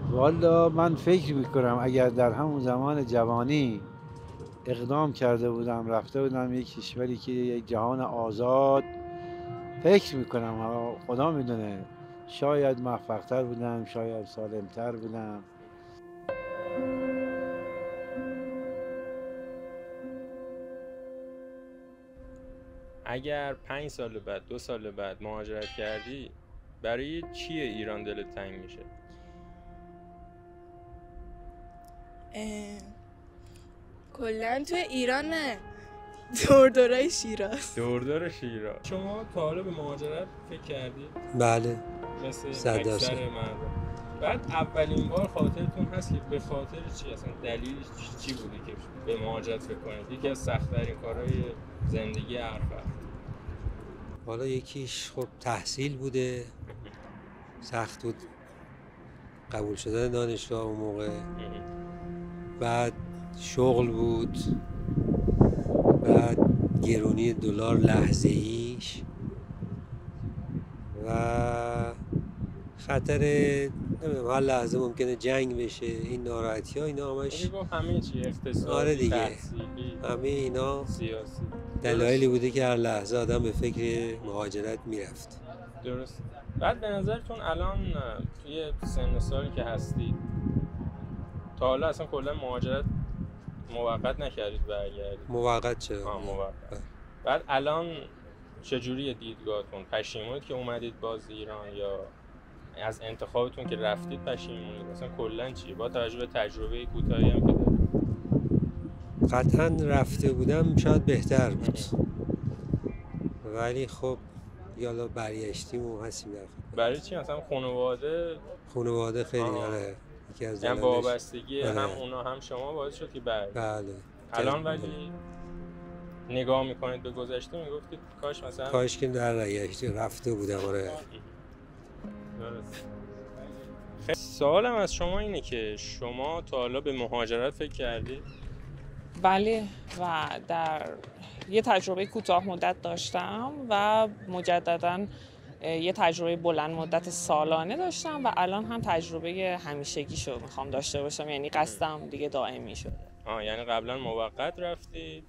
والا من فکر میکنم اگر در همون زمان جوانی اقدام کرده بودم رفته بودم یک کشوری که یک جهان آزاد، فکر میکنم خدا میدونه شاید موفقتر بودم، شاید سالمتر بودم. اگر 5 سال بعد 2 سال بعد مهاجرت کردی، برای چیه ایران دلت تنگ میشه؟ کلا تو ایران نه، دوردورای شیراز. دوردور شیراز. شما تا حالا به مهاجرت فکر کردی؟ بله، مثل اکثر مردم. بعد اولین بار خاطرتون هست که به خاطر چی، اصلا دلیلش چی بوده که به مهاجرت فکر کنید؟ یکی از سخت‌ترین کارهای زندگی هر فرد. حالا یکیش خب تحصیل بوده، سخت بود قبول شدن دانشگاه اون موقع. بعد شغل بود، بعد گرونی دلار لحظه ایش و خطر هر لحظه ممکنه جنگ بشه، این ناراحتی ها، اینا همش همه چی اقتصادی، آره دیگه، تحصیلی، همه اینا سیاسی دلایلی بوده که هر لحظه آدم به فکر مهاجرت میرفت. درست. بعد به نظرتون الان توی سن سالی که هستید تا حالا اصلا کلا مهاجرت موقت نکردید برگردید؟ موقت چرا؟ موقت. بعد الان چجوریه دیدگاهتون؟ پشیمونید که اومدید باز ایران یا از انتخابتون که رفتید پشیمونید؟ اصلا کلا چی با توجه به تجربه کوتاهی هم که دارید؟ قطعا رفته بودم شاید بهتر بود، ولی خب یالا برگشتیم و هستیم در خود. برای چی؟ مثلا خانواده خیلی آره، یکی از یعنی وابستگی هم اونا هم شما باعث شد که بله. الان ولی نگاه میکنید به گذشته میگفتید کاش مثلا کاش که در رفته بودم. آره. سوالم از شما اینه که شما تا حالا به مهاجرت فکر کردید؟ بله، و در یه تجربه کوتاه مدت داشتم و مجدداً یه تجربه بلند مدت سالانه داشتم و الان هم تجربه همیشگیشو میخوام داشته باشم، یعنی قصدم دیگه دائمی شده. یعنی قبلا موقت رفتید؟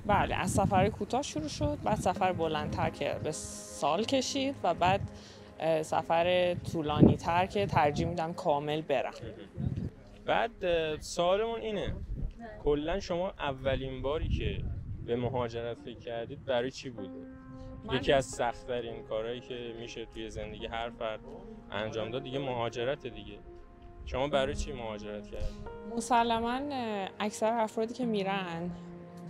بله، از سفر کوتاه شروع شد، بعد سفر بلندتر که به سال کشید و بعد سفر طولانی تر که ترجیح میدم کامل برم. بعد سوالمون اینه کلا شما اولین باری که به مهاجرت فکر کردید برای چی بوده؟ یکی از سخت‌ترین کارهایی که میشه توی زندگی هر فرد انجام داد دیگه مهاجرت دیگه. شما برای چی مهاجرت کردید؟ مسلماً اکثر افرادی که میرن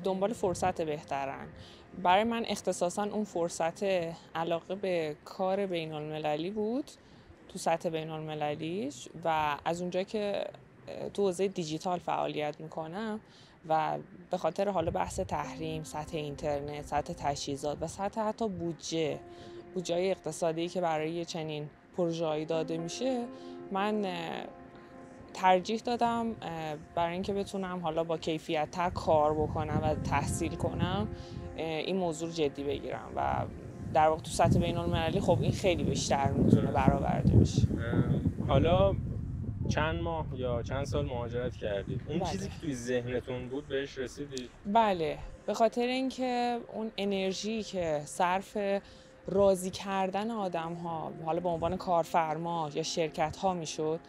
دنبال فرصت بهترن. برای من اختصاصاً اون فرصت علاقه به کار بین المللی بود، تو سطح بین المللیش، و از اونجا که تو حوزه دیجیتال فعالیت میکنم و به خاطر حالا بحث تحریم، سطح اینترنت، سطح تجهیزات و سطح حتی بودجه اقتصادی که برای چنین پروژه‌ای داده میشه، من ترجیح دادم برای اینکه بتونم حالا با کیفیت تر کار بکنم و تحصیل کنم این موضوع رو جدی بگیرم و در واقع تو سطح بین المللی خب این خیلی بیشتر میتونه برآورده بشه. حالا چند ماه یا چند سال مهاجرت کردید؟ اون بله. چیزی که توی ذهنتون بود بهش رسیدید؟ بله، به خاطر اینکه اون انرژی که صرف راضی کردن آدم‌ها حالا به عنوان کارفرما یا شرکت‌ها میشد،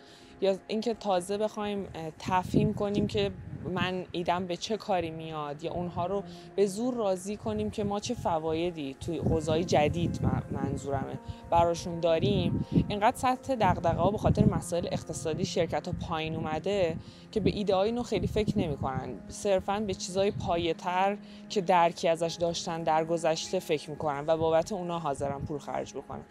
یا اینکه تازه بخوایم تفهیم کنیم که من ایدم به چه کاری میاد، یا اونها رو به زور راضی کنیم که ما چه فوایدی توی حوزه‌های جدید منظورمه براشون داریم، اینقدر سطح دغدغه‌ها به خاطر مسائل اقتصادی شرکت‌ها پایین اومده که به ایده‌های نو خیلی فکر نمی‌کنن، صرفاً به چیزای پایه‌تر که درکی ازش داشتن در گذشته فکر می‌کنن و بابت اونا حاضرن پول خرج بکنن.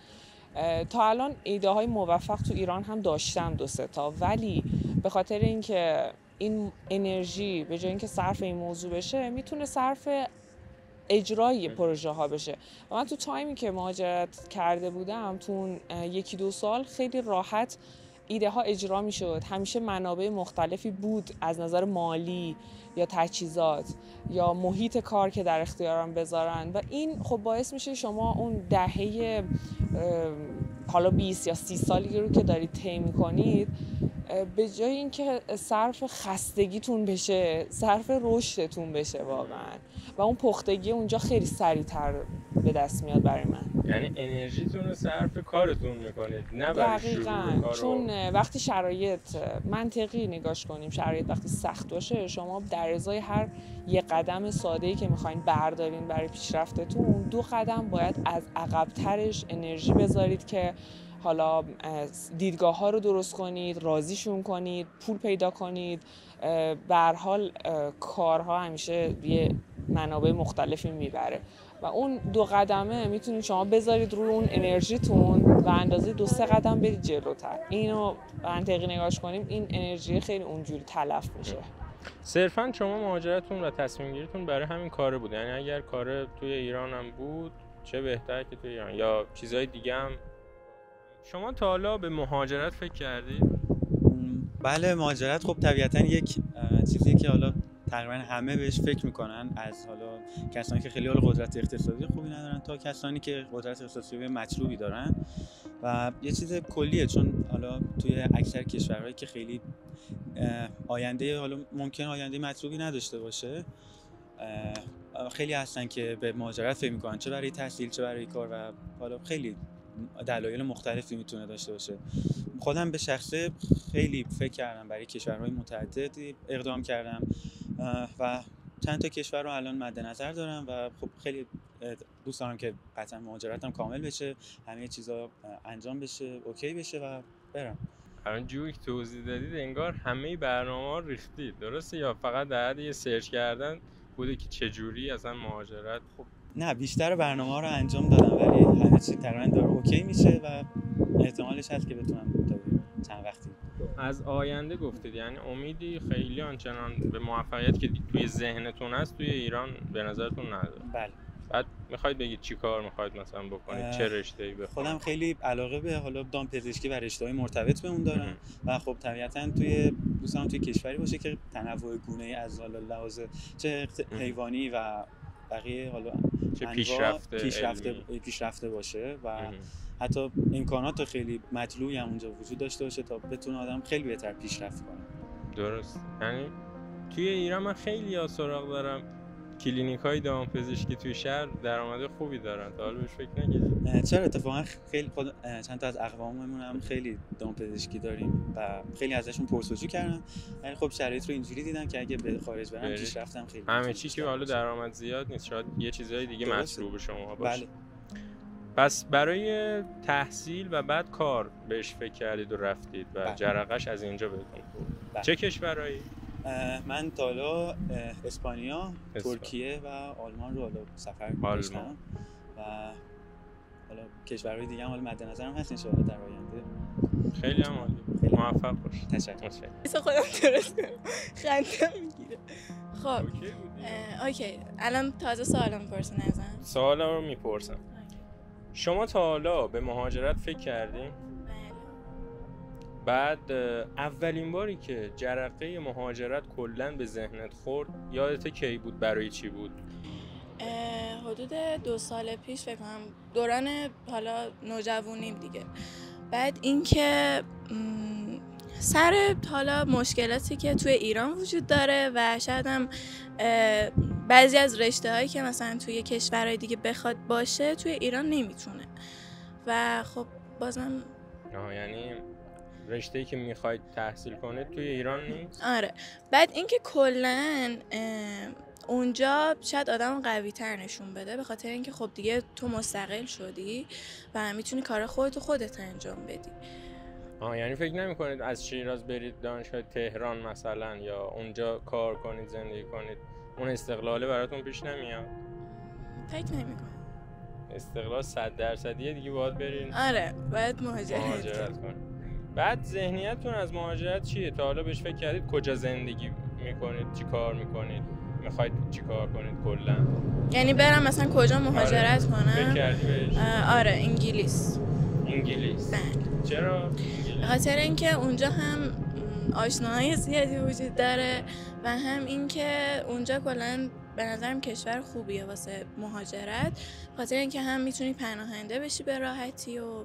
تا الان ایده های موفق تو ایران هم داشتم 2-3 تا، ولی به خاطر اینکه این انرژی به جای اینکه صرف این موضوع بشه میتونه صرف اجرای پروژه ها بشه و من تو تایمی که مهاجرت کرده بودم تو اون 1-2 سال خیلی راحت ایده ها اجرا می شد. همیشه منابع مختلفی بود از نظر مالی یا تجهیزات یا محیط کار که در اختیارم بذارن و این خب باعث میشه شما اون دهه حالا 20 یا 30 سالی رو که دارید طی می‌کنید، به جای اینکه صرف خستگیتون بشه، صرف رشدتون بشه واقعا، و اون پختگی اونجا خیلی سریع‌تر به دست میاد برای من. یعنی انرژیتون رو صرف کارتون میکنید، نه برای شروع دقیقاً، کار. چون وقتی شرایط منطقی نگاش کنیم، شرایط وقتی سخت باشه، شما در ازای هر یه قدم ساده‌ای که میخواین بردارین برای پیشرفتتون، 2 قدم باید از عقب‌ترش انرژی بذارید که حالا دیدگاه ها رو درست کنید، راضیشون کنید، پول پیدا کنید. به هر حال کارها همیشه یه منابع مختلفی میبره و اون 2 قدمه میتونید شما بذارید روی اون انرژیتون و اندازه 2-3 قدم برید جلوتر. اینو منطقی نگاش کنیم، این انرژی خیلی اونجوری تلف میشه. صرفاً شما مهاجرتون و تصمیم گیریتون برای همین کاره بود؟ یعنی اگر کاره توی ایران هم بود چه بهتر که توی ایران، یا چیزهای دیگه هم؟ شما تا حالا به مهاجرت فکر کردید؟ بله، مهاجرت خب طبیعتاً یک چیزی که حالا تقریبا همه بهش فکر میکنن، از حالا کسانی که خیلی حال قدرت اقتصادی خوبی ندارن تا کسانی که قدرت اقتصادی مطلوبی دارن، و یه چیز کلیه، چون حالا توی اکثر کشورهایی که خیلی آینده، حالا ممکن آینده مطلوبی نداشته باشه، خیلی هستن که به مهاجرت فکر میکنن، چه برای تحصیل چه برای کار، و حالا خیلی دلایل مختلفی میتونه داشته باشه. خودم به شخصه خیلی فکر کردم، برای کشورهای متعددی اقدام کردم و چند تا کشور رو الان مد نظر دارم و خب خیلی دوست دارم که قطعا مهاجرتم کامل بشه، همه چیزا انجام بشه، اوکی بشه و برم. الان جوری که توضیح دادید انگار همه برنامه‌ها ریختید، درسته؟ یا فقط در حد یه سرچ کردن بوده که چجوری اصلا مهاجرت؟ خب نه، بیشتر برنامه‌ها رو انجام دادم ولی همه چی تقریبا داره اوکی میشه و احتمالش هست که بتونم تا چند وقتی. از آینده گفتید، یعنی امیدی خیلی آنچنان به موفقیت که توی ذهنتون هست توی ایران به نظرتون نداره؟ بله. بعد میخواید بگید چی کار میخواید مثلا بکنید؟ چه رشته‌ای بخونید؟ خودم خیلی علاقه به حالا دامپزشکی و رشته‌های مرتبط به اون دارم و خب طبیعتاً دوست دارم توی کشوری باشه که تنوع گونه‌ای از حالا لحاظ چه حیوانی و بقیه حالا چه پیشرفته باشه و حتی امکانات خیلی مطلوبی هم اونجا وجود داشته باشه تا بتونه آدم خیلی بهتر پیشرفت کنه. درست. یعنی توی ایران من خیلی سراغ دارم کلینیک‌های دامپزشکی توی شهر درآمد خوبی دارن، تا حالا بهش فکر نکردید؟ چرا، اتفاقا خیلی چند تا از اقواممون هم خیلی دامپزشکی داریم و خیلی ازشون پرسجو کردم، ولی خب شرایط رو اینجوری دیدم که اگه به خارج برم پیشرفتم خیلی همه چی که حالا درآمد زیاد نیست، شاید یه چیزای دیگه مطلوب شما باشه. بله. پس برای تحصیل و بعد کار بهش فکر کردید و رفتید و جرقش از اینجا بهتون خورد. چه کشورهایی؟ من تا حالا اسپانیا، ترکیه و آلمان رو حالا سفر داشتم و حالا کشورهای دیگه هم حالا مد نظرم هست ان شاء الله در آینده. خیلی هم عالی. موفق باش. تشکر. خودم درست کنم خنده میگیره. خب اوکی، الان تازه سوالم میپرسن ازم. سوالم رو میپرسم. شما تا حالا به مهاجرت فکر کردین؟ بعد اولین باری که جرقه مهاجرت کلاً به ذهنت خورد یادت کی بود؟ برای چی بود؟ حدود 2 سال پیش فکر کنم، دوران حالا نوجوانیم دیگه. بعد اینکه سر حالا مشکلاتی که توی ایران وجود داره و شاید هم بعضی از رشته‌هایی که مثلا توی کشورهای دیگه بخواد باشه توی ایران نمیتونه و خب بازم یعنی رشته‌ای که میخواید تحصیل کنید توی ایران نیست؟ آره. بعد اینکه کلاً اونجا شاید آدم قوی تر نشون بده، به خاطر اینکه خب دیگه تو مستقل شدی و میتونی کار خودت انجام بدی. یعنی فکر نمی‌کنید از شیراز برید دانشگاه تهران مثلا یا اونجا کار کنید، زندگی کنید، اون استقلاله براتون پیش نمیاد؟ فکر نمی‌کنم. استقلال 100% دیگه باید برین. آره، باید مهاجرت کنید. بعد ذهنیتتون از مهاجرت چیه؟ تا حالا بهش فکر کردید کجا زندگی میکنید؟ چی کار میکنید؟ میخواید چی کار کنید کلا؟ یعنی برم مثلا کجا مهاجرت کنم؟ فکر کردی بهش؟ آره، انگلیس. انگلیس؟ بله. چرا؟ به خاطر اینکه اونجا هم آشناهای زیادی وجود داره و هم اینکه اونجا کلا به نظرم کشور خوبیه واسه مهاجرت، به خاطر اینکه هم میتونی پناهنده بشی به راحتی و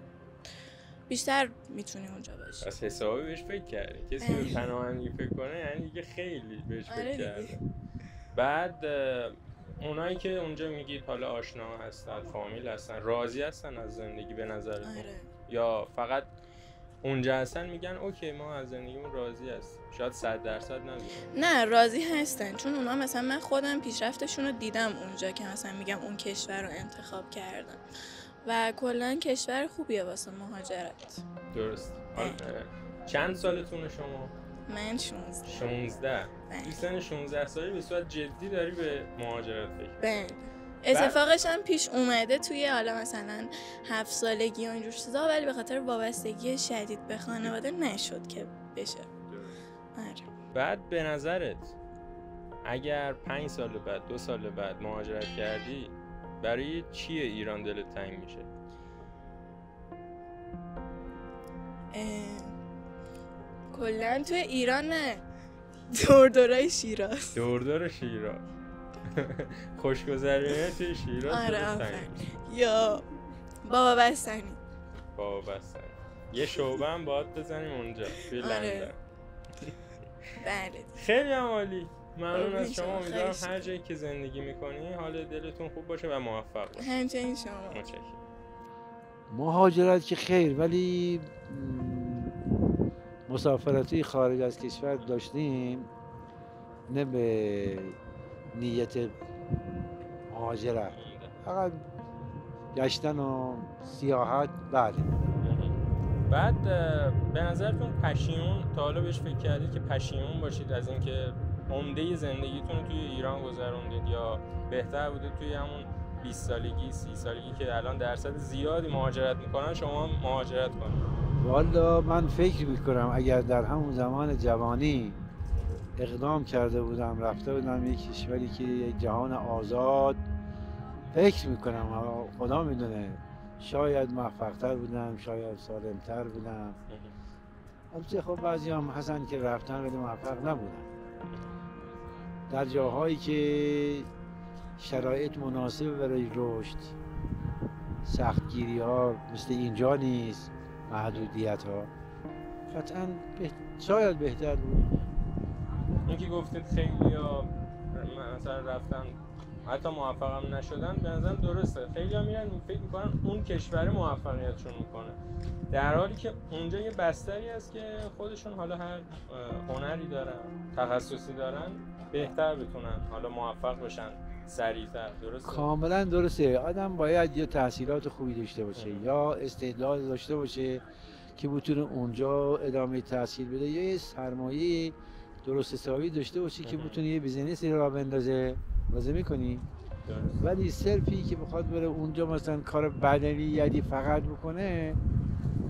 بیشتر میتونی اونجا باشی. از حسابی بهش فکر کردی. کسی به پناهندگی فکر کنه یعنی دیگه خیلی بهش فکر کرده. بعد اونایی که اونجا میگید حالا آشنا هستن، فامیل هستن، راضی هستن از زندگی به نظرتون؟ یا فقط اونجا هستن میگن اوکی ما از زندگیمون راضی هستیم؟ شاید 100% ندونم. نه راضی هستن، چون اونا مثلا من خودم پیشرفتشون رو دیدم اونجا که مثلا میگم اون کشور رو انتخاب کردم و کلا کشور خوبیه واسه مهاجرت. درست. چند سالتونه شما؟ من 16. 16. توی سن 16 سالی به صورت جدی داری به مهاجرت فکر می‌کنی؟ بله. اتفاقش هم پیش اومده توی حالا مثلا 7 سالگی و اینجور چیزا، ولی به خاطر وابستگی شدید به خانواده نشد که بشه. بعد به نظرت اگر 5 سال بعد 2 سال بعد مهاجرت کردی برای چیه ایران دلت تنگ میشه؟ کلا توی ایران نه، دوردورای شیراز. دوردور شیراز. خوشگذرونی توی شیراز. آره یا بابا بستنی. بابا بستنی. یه شعبه هم باید بزنیم اونجا توی لندن. بله. خیلی عالی. ممنون از شما. امیدوارم هر جایی که زندگی میکنی حال دلتون خوب باشه و موفق باشی. همچنین شما. متشکرم. مهاجرت که خیر، ولی مسافرتی خارج از کشور داشتیم نه به نیت مهاجرت، فقط گشتن و سیاحت. بله. بعد به نظرتون پشیمون تا حالا بهش فکر کردید که پشیمون باشید از اینکه عمده زندگیتون رو توی ایران گذروندید، یا بهتر بوده توی همون 20 سالگی 30 سالگی که الان درصد زیادی مهاجرت میکنن شما مهاجرت کنید؟ والا من فکر میکنم اگر در همون زمان جوانی اقدام کرده بودم رفته بودم یک کشوری که یک جهان آزاد، فکر میکنم خدا میدونه شاید موفق‌تر بودم، شاید سالم‌تر بودم. البته خب بعضی هم هستن که رفتن ولی موفق نبودن. در جاهایی که شرایط مناسب برای رشد، سختگیری ها مثل اینجا نیست، محدودیت ها، قطعا شاید بهتر بود. این که گفتید خیلی ها مثلا رفتن حتی موفق هم نشدن، به نظرم درسته. خیلی ها میرن فکر میکنن اون کشور موفقیتشون میکنه، در حالی که اونجا یه بستری هست که خودشون حالا هر هنری دارن، تخصصی دارن، بهتر بتونن حالا موفق بشن سریعتر. درسته؟ کاملا درسته. آدم باید یا تحصیلات خوبی داشته باشه یا استعداد داشته باشه که بتونه اونجا ادامه تحصیل بده، یا یه سرمایه درست حسابی داشته باشه که بتونه یه بیزینسی راه بندازه. بازه میکنی؟ ولی صرفی که بخواد بره اونجا مثلا کار بدنی یعنی فقط بکنه،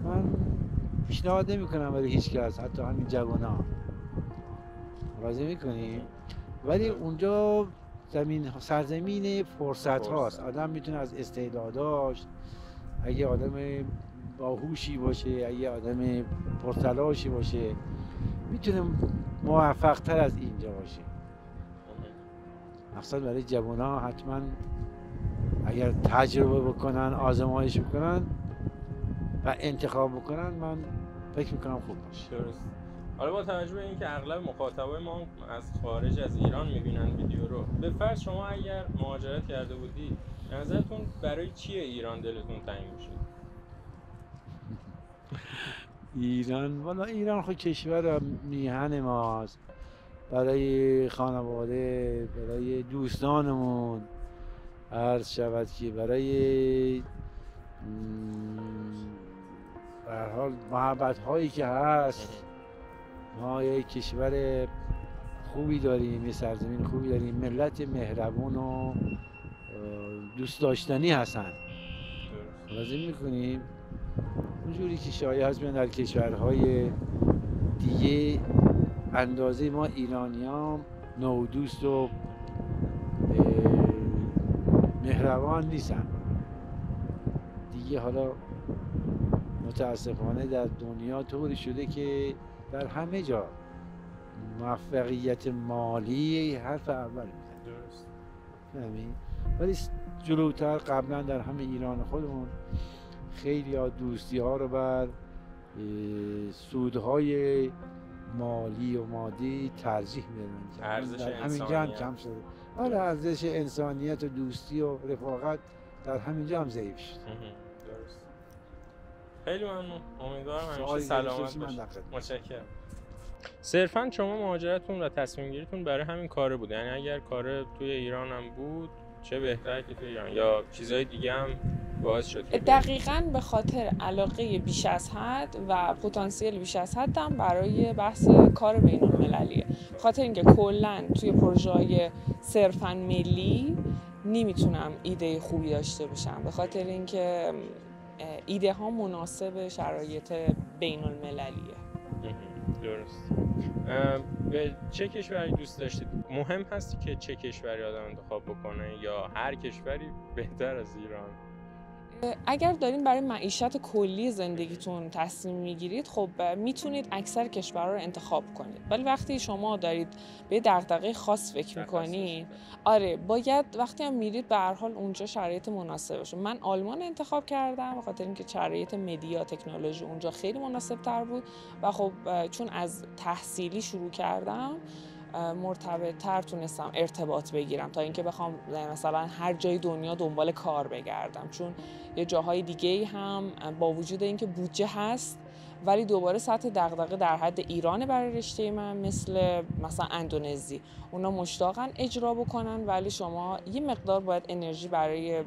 من پیشنهاد نمیکنم برای هیچ کس، حتی همین جوانان. بازه میکنی؟ ولی اونجا سرزمین فرصت هاست. آدم میتونه از استعداداش، اگه آدم باهوشی باشه، اگه آدم پرتلاشی باشه، میتونه موفق تر از اینجا باشه. مقصد برای جوانان حتما اگر تجربه بکنن، آزمایش بکنن و انتخاب بکنن، من فکر میکنم خوب باشه. درست. حالا با توجه به اینکه اغلب مخاطبای ما از خارج از ایران میبینن ویدیو رو، به فرض شما اگر مهاجرت کرده بودی، به نظرتون برای چیه ایران دلتون تنگ میشه؟ ایران، والا ایران خود کشور میهن ماست، برای خانواده، برای دوستانمون، عرض شود که برای به هر حال محبت هایی که هست. ما یک کشور خوبی داریم، یه سرزمین خوبی داریم، ملت مهربون و دوست داشتنی هستن. لازم میکنیم اونجوری که شایع هست در کشورهای دیگه اندازه ما ایرانیان نودوست و مهربان نیستن دیگه. حالا متاسفانه در دنیا طوری شده که در همه جا موفقیت مالی حرف اول میزنه. درست. فهمی؟ ولی جلوتر قبلا در همه ایران خودمون خیلی ها دوستی ها رو بر سودهای مالی و مادی ترجیح میدن. ارزش همینجا هم انسانیت. کم شده. آره ارزش انسانیت و دوستی و رفاقت در همینجا هم ضعیف شد. درست. خیلی ممنون. امیدوارم همیشه سوالی سلامت داشته باشید. من در خدمت. متشکرم. صرفاً شما مهاجرتتون و تصمیم گیریتون برای همین کاره بود؟ یعنی اگر کاره توی ایران هم بود چه بهتر که توی ایران، یا چیزای دیگه هم باعث شد که دقیقاً به خاطر علاقه بیش از حد و پتانسیل بیش از حد هم برای بحث کار بین المللیه. خاطر اینکه کلاً توی پروژه‌های صرفاً ملی نمیتونم ایده خوبی داشته باشم، به خاطر اینکه ایده ها مناسب شرایط بین المللیه. درست. به چه کشوری دوست داشتید؟ مهم هستی که چه کشوری آدم انتخاب بکنه یا هر کشوری بهتر از ایران؟ اگر دارین برای معیشت کلی زندگیتون تصمیم میگیرید خب میتونید اکثر کشورها رو انتخاب کنید، ولی وقتی شما دارید به دغدغه خاص فکر میکنید، آره باید وقتی هم میرید به هر حال اونجا شرایط مناسب باشه. من آلمان انتخاب کردم به خاطر اینکه شرایط مدیا تکنولوژی اونجا خیلی مناسب تر بود و خب چون از تحصیلی شروع کردم مرتبط تر تونستم ارتباط بگیرم تا اینکه بخوام مثلا هر جای دنیا دنبال کار بگردم، چون یه جاهای دیگه هم با وجود اینکه بودجه هست ولی دوباره سطح دغدغه در حد ایران برای رشته من، مثلا اندونزی اونا مشتاقن اجرا بکنن ولی شما یه مقدار باید انرژی برای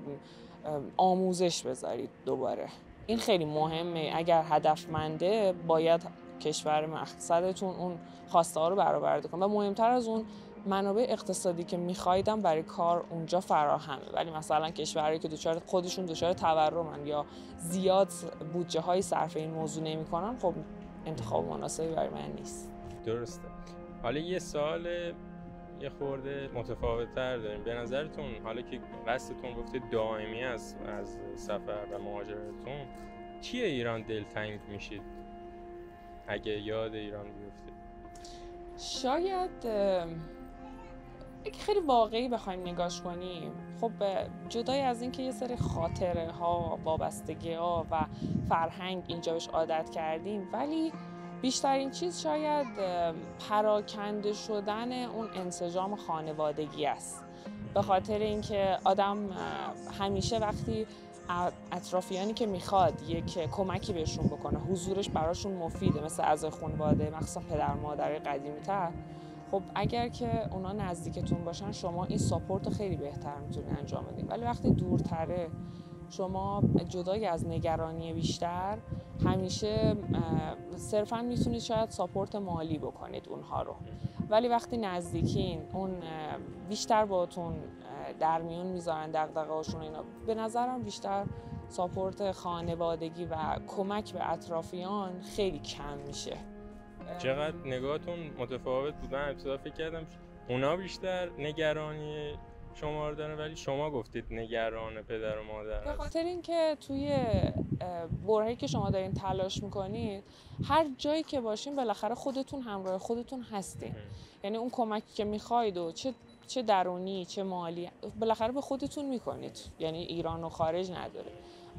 آموزش بذارید دوباره. این خیلی مهمه. اگر هدفمنده باید کشور مقصدتون اون خواسته ها رو برآورده کنه و مهمتر از اون منابع اقتصادی که می‌خوایدم برای کار اونجا فراهمه. ولی مثلا کشورهایی که خودشون دچار تورمن یا زیاد بودجه های صرف این موضوع نمی‌کنن، خب انتخاب مناسبی برای من نیست. درسته. حالا یه سوال یه خورده متفاوت‌تر داریم. به نظرتون حالا که قصدتون گفتید دائمی از سفر و مهاجرتون، چیه ایران دلتنگ میشید اگه یاد ایران بیفتید؟ شاید اگه خیلی واقعی بخوایم نگاش کنیم، خب جدای از این که یه سری خاطره ها، وابستگی ها و فرهنگ اینجا بهش عادت کردیم، ولی بیشترین چیز شاید پراکنده شدن اون انسجام خانوادگی است. به خاطر اینکه آدم همیشه وقتی اطرافیانی که میخواد یک کمکی بهشون بکنه، حضورش براشون مفیده، مثل اعضای خانواده مخصوصا پدر مادر قدیمی تر، خب اگر که اونا نزدیکتون باشن شما این ساپورت خیلی بهتر میتونید انجام بدید. ولی وقتی دورتره شما جدای از نگرانی بیشتر همیشه صرفا میتونید شاید ساپورت مالی بکنید اونها رو، ولی وقتی نزدیکین اون بیشتر باهاتون در میون میذارن دغدغه‌هاشون اینا. به نظرم بیشتر ساپورت خانوادگی و کمک به اطرافیان خیلی کم میشه. چقدر نگاهتون متفاوت بود. من ابتدا فکر کردم اونا بیشتر نگرانی شما رو دارن ولی شما گفتید نگران پدر و مادر. به خاطر اینکه توی برهه‌ای که شما دارین تلاش میکنید هر جایی که باشین بالاخره خودتون همراه خودتون هستین، یعنی اون کمکی که میخواید و چه درونی چه مالی بالاخره به خودتون میکنید، یعنی ایران و خارج نداره.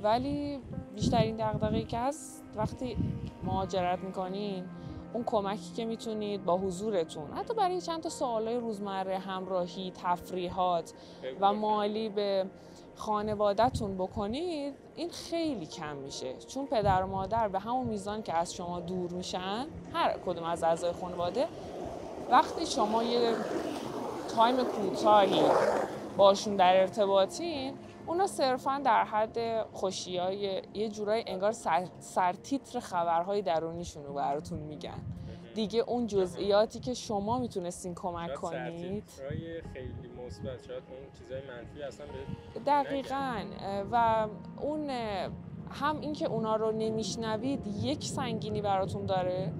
ولی بیشترین دغدغه‌ای که هست وقتی مهاجرت میکنین اون کمکی که میتونید با حضورتون حتی برای چند تا سوالای روزمره، همراهی، تفریحات و مالی به خانواده‌تون بکنید، این خیلی کم میشه، چون پدر و مادر به همون میزان که از شما دور میشن، هر کدوم از اعضای خانواده، وقتی شما یه تایم کوتاهی باشون در ارتباطین، اونا صرفاً در حد خوشیای یه جورای انگار سرتیتر خبرهای درونیشون رو براتون میگن دیگه. اون جزئیاتی که شما میتونستین کمک کنید سرتیترهای خیلی مثبت، شاید اون چیزای منفی اصلا به دقیقاً. و اون هم این که اونا رو نمیشنوید یک سنگینی براتون داره،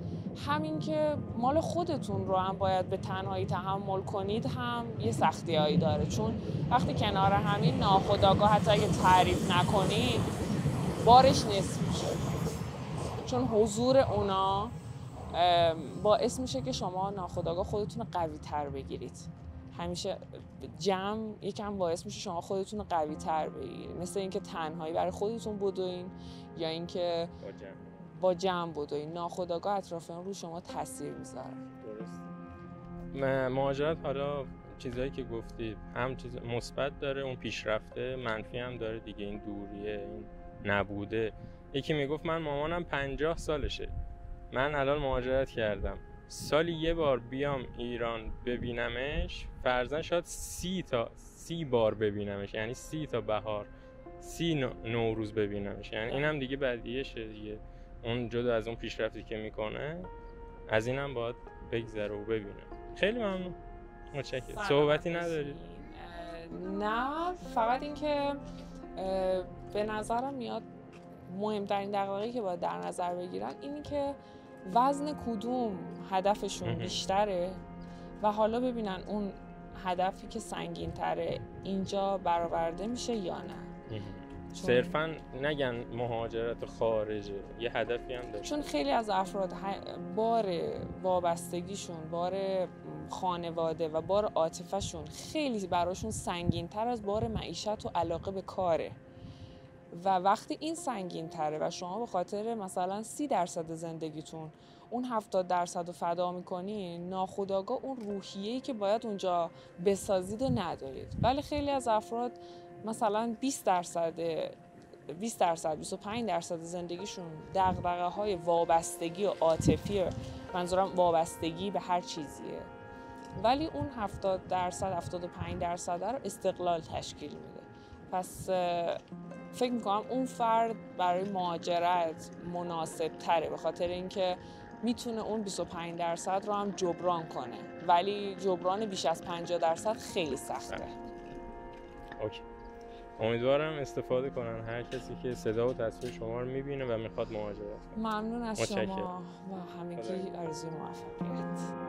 همین که مال خودتون رو هم باید به تنهایی تحمل کنید هم یه سختی‌هایی داره، چون وقتی کنار همین ناخودآگاه حتی اگه تعریف نکنید بارش نصف میشه، چون حضور اونا باعث میشه که شما ناخودآگاه خودتون رو قوی تر بگیرید. همیشه جمع یکم باعث میشه شما خودتون رو قوی تر بگیرید، مثل اینکه تنهایی برای خودتون بدوین یا اینکه با جمع بدوی ناخودآگاه اطراف اون رو شما تاثیر میذاره. درست. مهاجرت حالا چیزایی که گفتید هم چیز مثبت داره، اون پیشرفته، منفی هم داره دیگه، این دوریه، این نبوده. یکی میگفت من مامانم 50 سالشه، من الان مهاجرت کردم، سالی یه بار بیام ایران ببینمش، فرضاً شاید 30 بار ببینمش، یعنی 30 تا بهار، 30 نوروز ببینمش، یعنی اینم دیگه بدیهشه دیگه. اون جدا از اون پیشرفتی که میکنه، از اینم باید بگذره و ببینه. خیلی ممنون، متشکرم. صحبتی ندارید؟ نه، فقط این که به نظرم میاد مهمترین دغدغه‌ای که باید در نظر بگیرن اینی که وزن کدوم هدفشون بیشتره و حالا ببینن اون هدفی که سنگین تره اینجا برآورده میشه یا نه. صرفاً نگن مهاجرت خارجه، یه هدفی هم داره. چون خیلی از افراد بار وابستگیشون، بار خانواده و بار عاطفه‌شون خیلی براشون سنگین‌تر از بار معیشت و علاقه به کاره و وقتی این سنگین‌تره و شما به خاطر مثلا 30% زندگیتون اون 70% رو فدا می‌کنی، ناخودآگاه اون روحیه‌ای که باید اونجا بسازید و ندارید. ولی خیلی از افراد مثلا 20% 25% زندگیشون دغدغه‌های وابستگی و عاطفی، منظورم وابستگی به هر چیزیه، ولی اون 70% 75% رو استقلال تشکیل میده. پس فکر میکنم اون فرد برای مهاجرت مناسب تره، به خاطر اینکه میتونه اون 25% رو هم جبران کنه، ولی جبران بیش از 50% خیلی سخته. اوکی. امیدوارم استفاده کنن هر کسی که صدا و تصویر شما رو میبینه و میخواد مهاجرت کنه. ممنون از شما و همگی آرزوی موفقیت.